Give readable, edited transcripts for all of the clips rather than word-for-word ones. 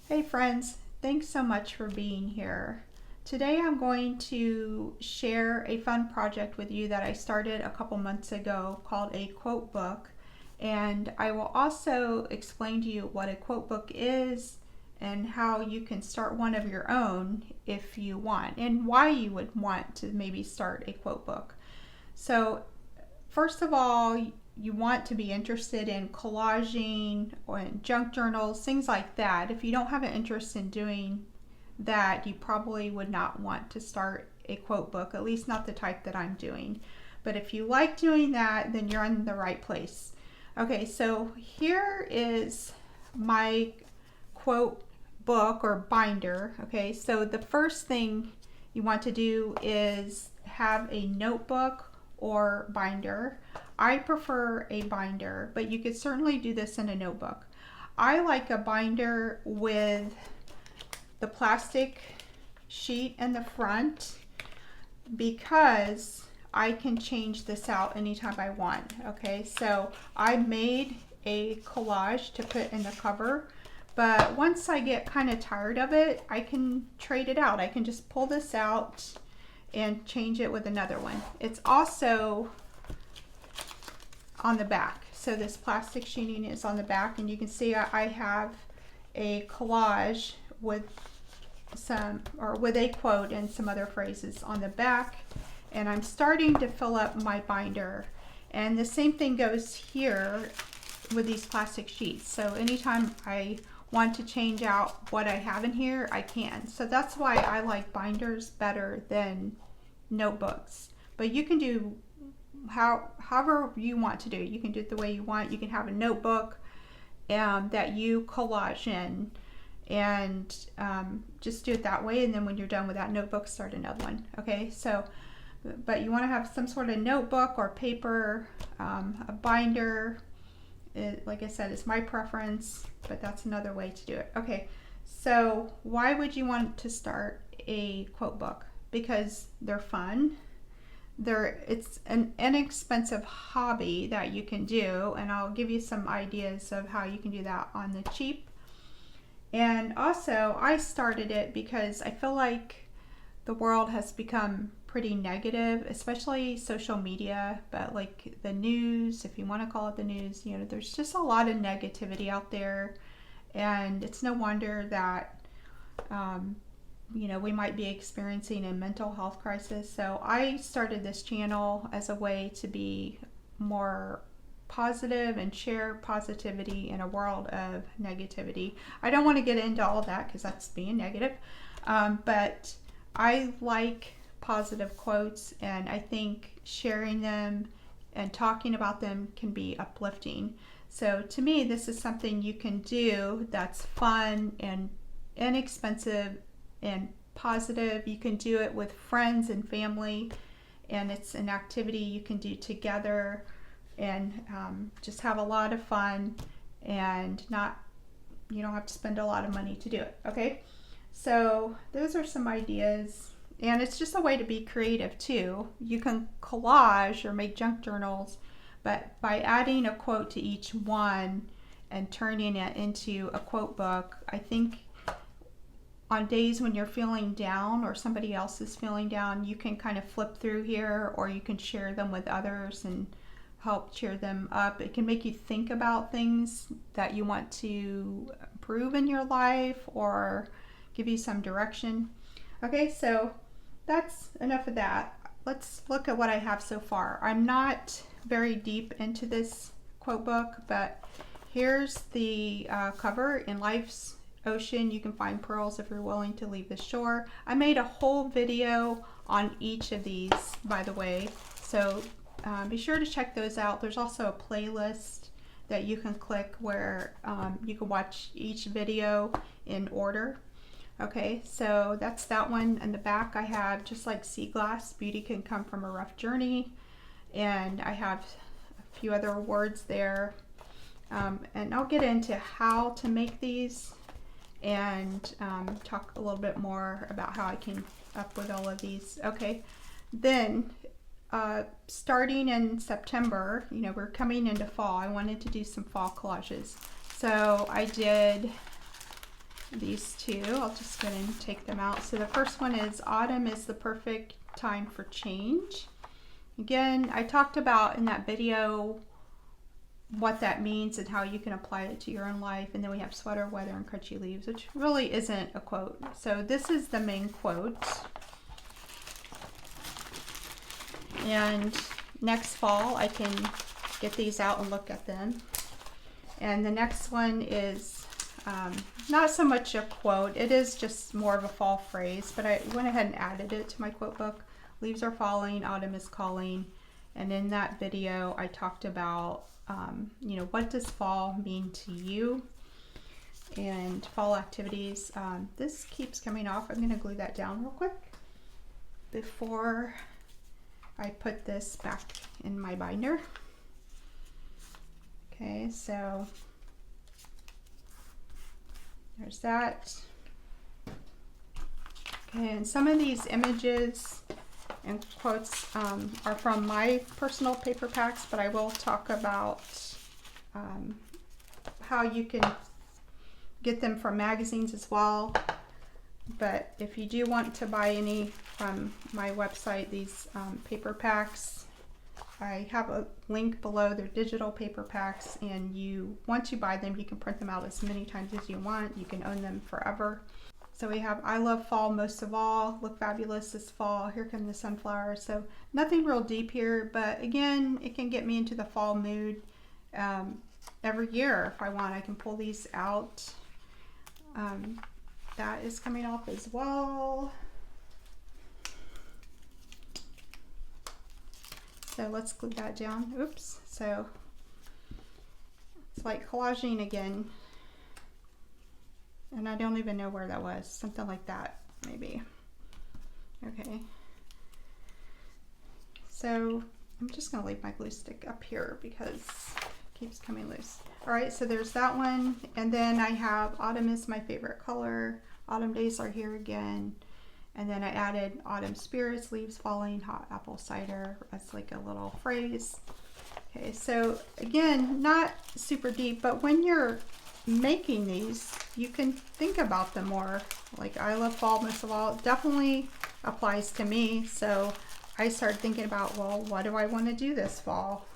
Hey friends, thanks so much for being here. Today I'm going to share a fun project with you that I started a couple months ago called a quote book. And I will also explain to you what a quote book is and how you can start one of your own if you want, and why you would want to maybe start a quote book. So first of all, you want to be interested in collaging or in junk journals, things like that. If you don't have an interest in doing that, you probably would not want to start a quote book, at least not the type that I'm doing. But if you like doing that, then you're in the right place. Okay, so here is my quote book or binder. Okay, so the first thing you want to do is have a notebook or binder. I prefer a binder, but you could certainly do this in a notebook. I like a binder with the plastic sheet in the front because I can change this out anytime I want. Okay, so I made a collage to put in the cover, but once I get kind of tired of it, I can trade it out. I can just pull this out and change it with another one. It's also on the back. So this plastic sheeting is on the back, and you can see I have a collage with with a quote and some other phrases on the back, and I'm starting to fill up my binder. And the same thing goes here with these plastic sheets. So anytime I want to change out what I have in here, I can. So that's why I like binders better than notebooks. But you can do however you want to do. You can do it the way you want. You can have a notebook that you collage in, and just do it that way. And then when you're done with that notebook, start another one. Okay, so but you want to have some sort of notebook or paper, a binder. Like I said, it's my preference, but that's another way to do it. Okay, so why would you want to start a quote book? Because they're fun. It's an inexpensive hobby that you can do, and I'll give you some ideas of how you can do that on the cheap. And also, I started it because I feel like the world has become pretty negative, especially social media, but like the news, if you want to call it the news, there's just a lot of negativity out there, and it's no wonder that we might be experiencing a mental health crisis. So I started this channel as a way to be more positive and share positivity in a world of negativity. I don't want to get into all that because that's being negative, but I like positive quotes, and I think sharing them and talking about them can be uplifting. So to me, this is something you can do that's fun and inexpensive and positive. You can do it with friends and family, and it's an activity you can do together and just have a lot of fun, and you don't have to spend a lot of money to do it. Okay, so those are some ideas, and it's just a way to be creative too. You can collage or make junk journals, but by adding a quote to each one and turning it into a quote book, I think on days when you're feeling down or somebody else is feeling down, you can kind of flip through here, or you can share them with others and help cheer them up. It can make you think about things that you want to improve in your life or give you some direction. Okay, so that's enough of that. Let's look at what I have so far. I'm not very deep into this quote book, but here's the cover. In life's ocean, you can find pearls if you're willing to leave the shore. I made a whole video on each of these, by the way, so be sure to check those out. There's also a playlist that you can click where you can watch each video in order. Okay, so that's that one. In the back I have Just Like Sea Glass, Beauty Can Come From a Rough Journey, and I have a few other words there, and I'll get into how to make these and talk a little bit more about how I came up with all of these. Okay, then starting in September, we're coming into fall, I wanted to do some fall collages. So I did these two. I'll just go ahead and take them out. So the first one is autumn is the perfect time for change. Again, I talked about in that video what that means and how you can apply it to your own life. And then we have sweater, weather, and crunchy leaves, which really isn't a quote. So this is the main quote. And next fall, I can get these out and look at them. And the next one is not so much a quote. It is just more of a fall phrase, but I went ahead and added it to my quote book. Leaves are falling, autumn is calling. And in that video, I talked about, you know, what does fall mean to you and fall activities. This keeps coming off. I'm going to glue that down real quick before I put this back in my binder. Okay, so there's that. Okay, and some of these images and quotes are from my personal paper packs, but I will talk about how you can get them from magazines as well. But if you do want to buy any from my website, these paper packs, I have a link below. They're digital paper packs, and once you buy them, you can print them out as many times as you want. You can own them forever. So we have I love fall most of all, look fabulous this fall, here come the sunflowers. So nothing real deep here, but again, it can get me into the fall mood every year if I want. I can pull these out. That is coming off as well. So let's glue that down. Oops. So it's like collaging again. And I don't even know where that was. Something like that, maybe. Okay. So I'm just going to leave my glue stick up here because it keeps coming loose. All right, so there's that one. And then I have autumn is my favorite color. Autumn days are here again. And then I added autumn spirits, leaves falling, hot apple cider as like a little phrase. Okay, so again, not super deep, but when you're making these, you can think about them more. Like I love fall most of all. It definitely applies to me. So I started thinking about, well, what do I want to do this fall?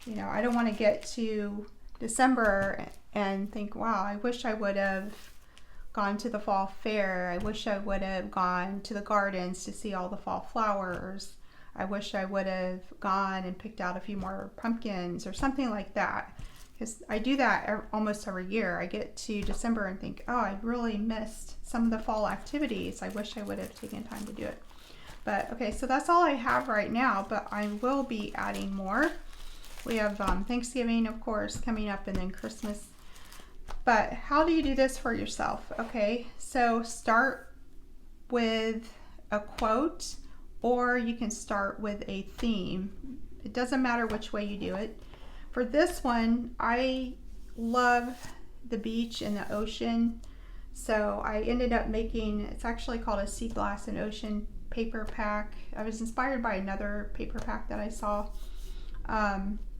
You know, I don't want to get to December and think, wow, I wish I would have gone to the fall fair. I wish I would have gone to the gardens to see all the fall flowers. I wish I would have gone and picked out a few more pumpkins or something like that. Because I do that almost every year. I get to December and think, oh, I really missed some of the fall activities. I wish I would have taken time to do it. But okay, so that's all I have right now, but I will be adding more. We have Thanksgiving, of course, coming up, and then Christmas. But how do you do this for yourself? Okay, so start with a quote, or you can start with a theme. It doesn't matter which way you do it. For this one, I love the beach and the ocean, so I ended up making, it's actually called a sea glass and ocean paper pack. I was inspired by another paper pack that I saw,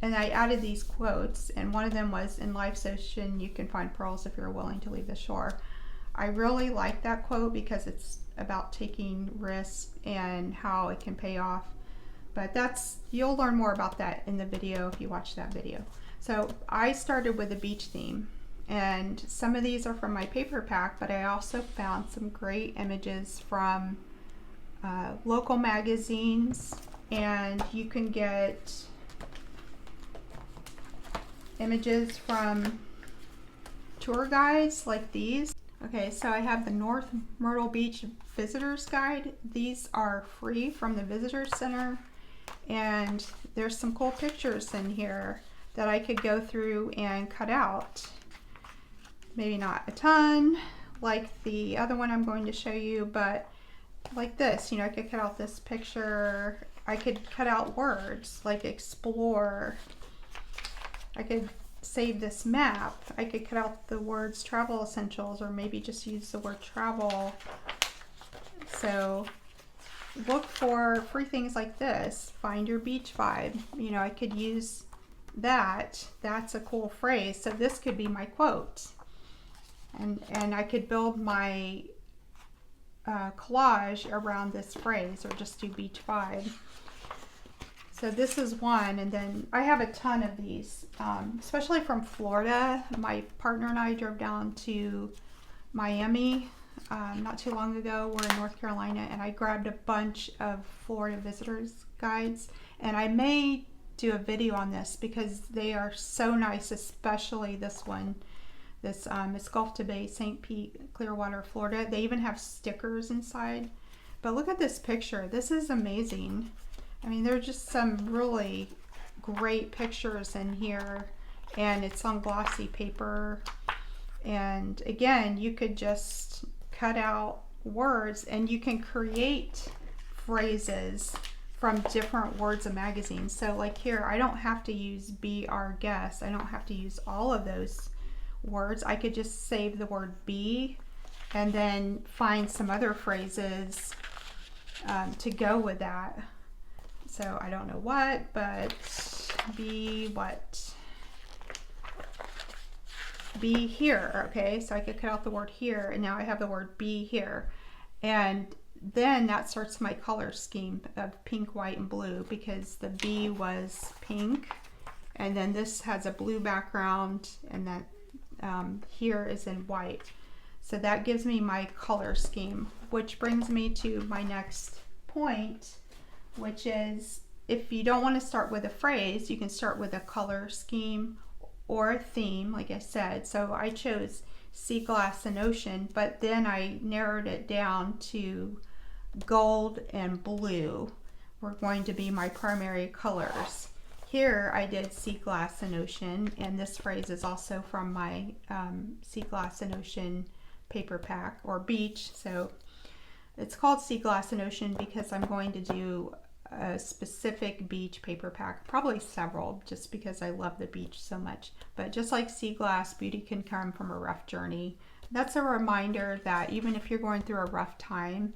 and I added these quotes, and one of them was, in life's ocean you can find pearls if you're willing to leave the shore. I really like that quote because it's about taking risks and how it can pay off. But you'll learn more about that in the video if you watch that video. So I started with a beach theme, and some of these are from my paper pack, but I also found some great images from local magazines, and you can get images from tour guides like these. Okay, so I have the North Myrtle Beach Visitors Guide. These are free from the Visitor Center. And there's some cool pictures in here that I could go through and cut out. Maybe not a ton like the other one I'm going to show you, but like this, you know, I could cut out this picture. I could cut out words like explore. I could save this map. I could cut out the words travel essentials, or maybe just use the word travel. So look for free things like this. Find your beach vibe. You know, I could use that. That's a cool phrase. So this could be my quote. And I could build my collage around this phrase, or just do beach vibe. So this is one, and then I have a ton of these, especially from Florida. My partner and I drove down to Miami not too long ago. We're in North Carolina, and I grabbed a bunch of Florida visitors guides, and I may do a video on this because they are so nice, especially this one. This is Gulf to Bay, St. Pete, Clearwater, Florida. They even have stickers inside. But look at this picture. This is amazing. I mean, there are just some really great pictures in here, and it's on glossy paper. And again, you could just cut out words, and you can create phrases from different words of magazines. So like here, I don't have to use be our guest. I don't have to use all of those words. I could just save the word be and then find some other phrases to go with that. So I don't know what, but be what? Be here. Okay, so I could cut out the word here, and now I have the word be here. And then that starts my color scheme of pink, white, and blue, because the B was pink, and then this has a blue background, and that here is in white. So that gives me my color scheme, which brings me to my next point, which is if you don't want to start with a phrase, you can start with a color scheme or a theme, like I said. So I chose sea, glass, and ocean, but then I narrowed it down to gold and blue were going to be my primary colors. Here I did sea, glass, and ocean, and this phrase is also from my sea, glass, and ocean paper pack, or beach. So it's called sea, glass, and ocean because I'm going to do a specific beach paper pack, probably several, just because I love the beach so much. But just like sea glass, beauty can come from a rough journey. That's a reminder that even if you're going through a rough time,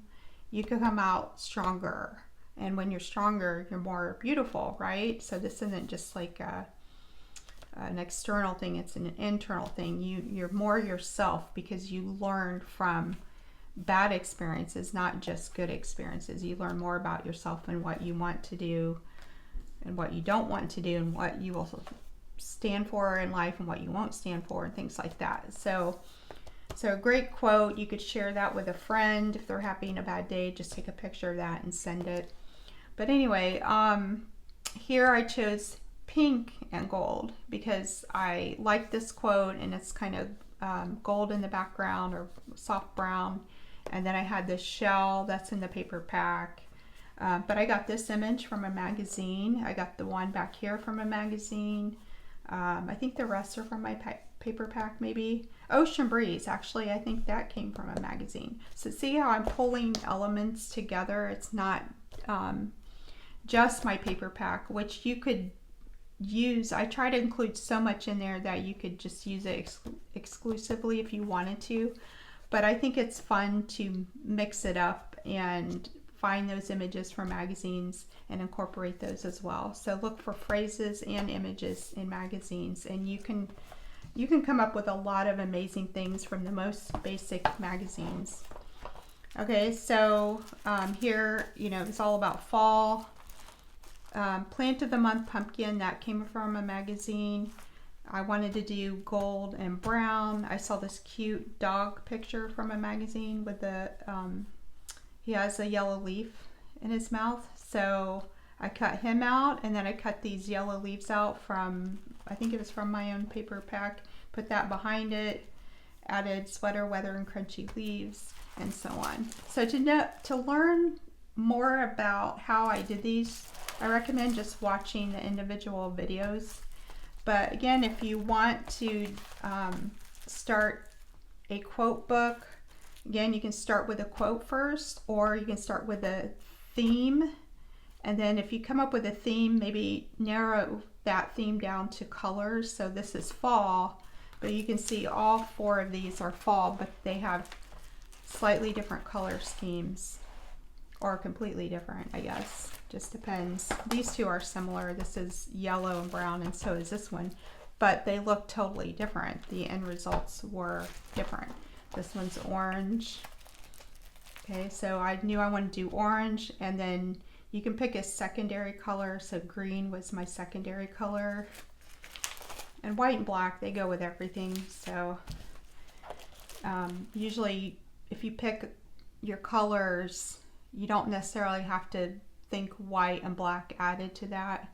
you can come out stronger. And when you're stronger, you're more beautiful, right? So this isn't just like an external thing, it's an internal thing. You're more yourself because you learned from bad experiences, not just good experiences. You learn more about yourself and what you want to do and what you don't want to do and what you will stand for in life and what you won't stand for and things like that. So a great quote. You could share that with a friend if they're having a bad day. Just take a picture of that and send it. But anyway, here I chose pink and gold because I like this quote, and it's kind of gold in the background or soft brown. And then I had this shell that's in the paper pack. But I got this image from a magazine. I got the one back here from a magazine. I think the rest are from my paper pack, maybe. Ocean Breeze, actually, I think that came from a magazine. So see how I'm pulling elements together? It's not just my paper pack, which you could use. I try to include so much in there that you could just use it exclusively if you wanted to. But I think it's fun to mix it up and find those images from magazines and incorporate those as well. So look for phrases and images in magazines, and you can come up with a lot of amazing things from the most basic magazines. Okay, so here, it's all about fall. Plant of the Month pumpkin, that came from a magazine. I wanted to do gold and brown. I saw this cute dog picture from a magazine with he has a yellow leaf in his mouth. So I cut him out, and then I cut these yellow leaves out from, I think it was from my own paper pack, put that behind it, added sweater weather and crunchy leaves, and so on. So to learn more about how I did these, I recommend just watching the individual videos. But again, if you want to start a quote book, again, you can start with a quote first, or you can start with a theme. And then if you come up with a theme, maybe narrow that theme down to colors. So this is fall, but you can see all 4 of these are fall, but they have slightly different color schemes, or completely different, I guess. Just depends. These 2 are similar. This is yellow and brown, and so is this one. but they look totally different. The end results were different. This one's orange. Okay, so I knew I wanted to do orange, and then you can pick a secondary color. So green was my secondary color. And white and black, they go with everything. So usually if you pick your colors, you don't necessarily have to think white and black added to that.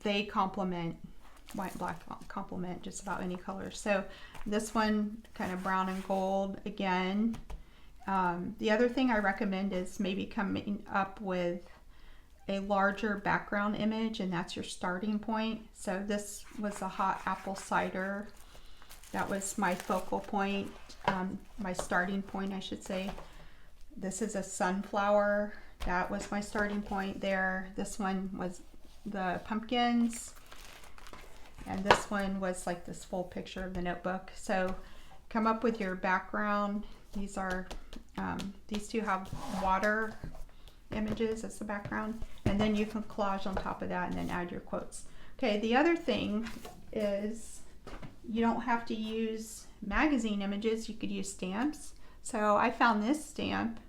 They complement, white and black complement just about any color. So this one, kind of brown and gold again. The other thing I recommend is maybe coming up with a larger background image, and that's your starting point. So this was a hot apple cider. That was my focal point, my starting point, I should say. This is a sunflower. That was my starting point there. This one was the pumpkins. And this one was like this full picture of the notebook. So come up with your background. These are, these two have water images as the background. And then you can collage on top of that and then add your quotes. Okay, the other thing is you don't have to use magazine images. You could use stamps. So I found this stamp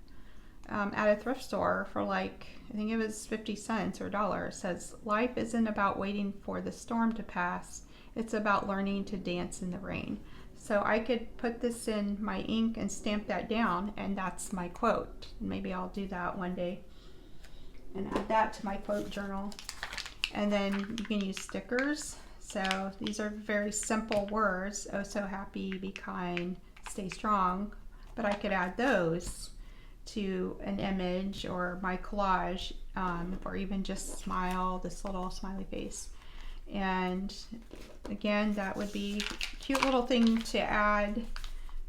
at a thrift store for like, I think it was 50 cents or $1. It says, "Life isn't about waiting for the storm to pass. It's about learning to dance in the rain." So I could put this in my ink and stamp that down, and that's my quote. Maybe I'll do that one day and add that to my quote journal. And then you can use stickers. So these are very simple words. Oh, so happy, be kind, stay strong. But I could add those to an image or my collage, or even just smile, this little smiley face. And again, that would be a cute little thing to add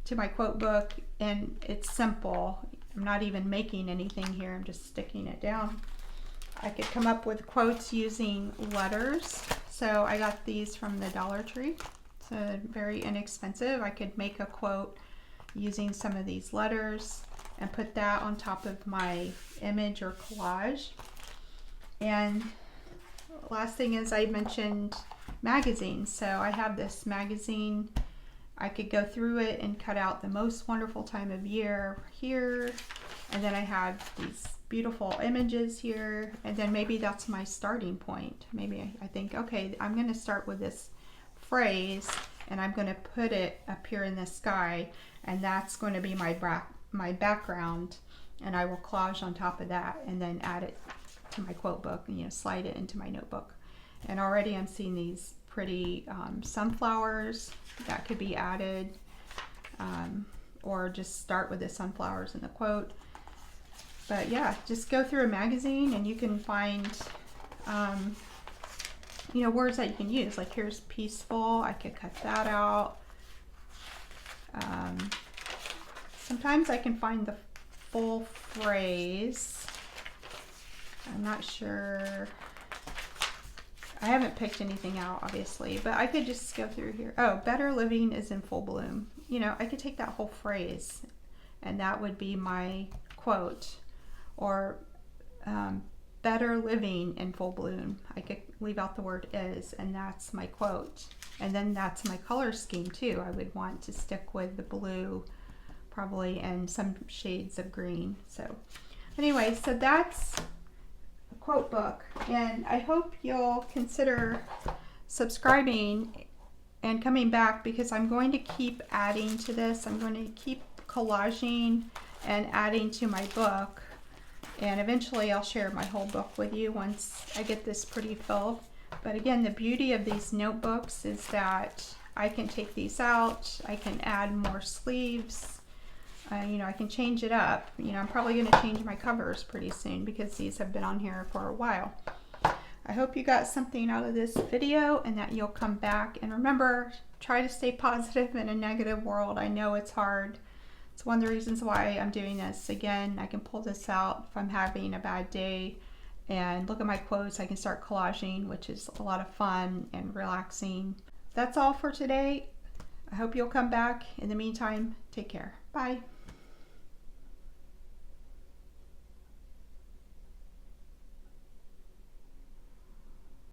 to my quote book. And it's simple. I'm not even making anything here. I'm just sticking it down. I could come up with quotes using letters. So I got these from the Dollar Tree. So very inexpensive. I could make a quote using some of these letters and put that on top of my image or collage. And last thing is, I mentioned magazines. So I have this magazine. I could go through it and cut out the most wonderful time of year here. And then I have these beautiful images here. And then maybe that's my starting point. Maybe I think, okay, I'm going to start with this phrase and I'm going to put it up here in the sky. And that's going to be my background. And I will collage on top of that and then add it to my quote book and, you know, slide it into my notebook. And already I'm seeing these pretty sunflowers that could be added, or just start with the sunflowers in the quote. But yeah, just go through a magazine and you can find, you know, words that you can use. Like here's peaceful. I could cut that out. Sometimes I can find the full phrase. I'm not sure. I haven't picked anything out, obviously, but I could just go through here. Oh, better living is in full bloom. You know, I could take that whole phrase and that would be my quote. Or better living in full bloom. I could leave out the word is, and that's my quote. And then that's my color scheme too. I would want to stick with the blue probably and some shades of green. So anyway, so that's a quote book, and I hope you'll consider subscribing and coming back, because I'm going to keep adding to this. I'm going to keep collaging and adding to my book, and eventually I'll share my whole book with you once I get this pretty filled. But again, the beauty of these notebooks is that I can take these out, I can add more sleeves, you know, I can change it up. You know, I'm probably going to change my covers pretty soon because these have been on here for a while. I hope you got something out of this video and that you'll come back. And remember, try to stay positive in a negative world. I know it's hard. It's one of the reasons why I'm doing this. Again, I can pull this out if I'm having a bad day and look at my quotes. I can start collaging, which is a lot of fun and relaxing. That's all for today. I hope you'll come back. In the meantime, take care. Bye.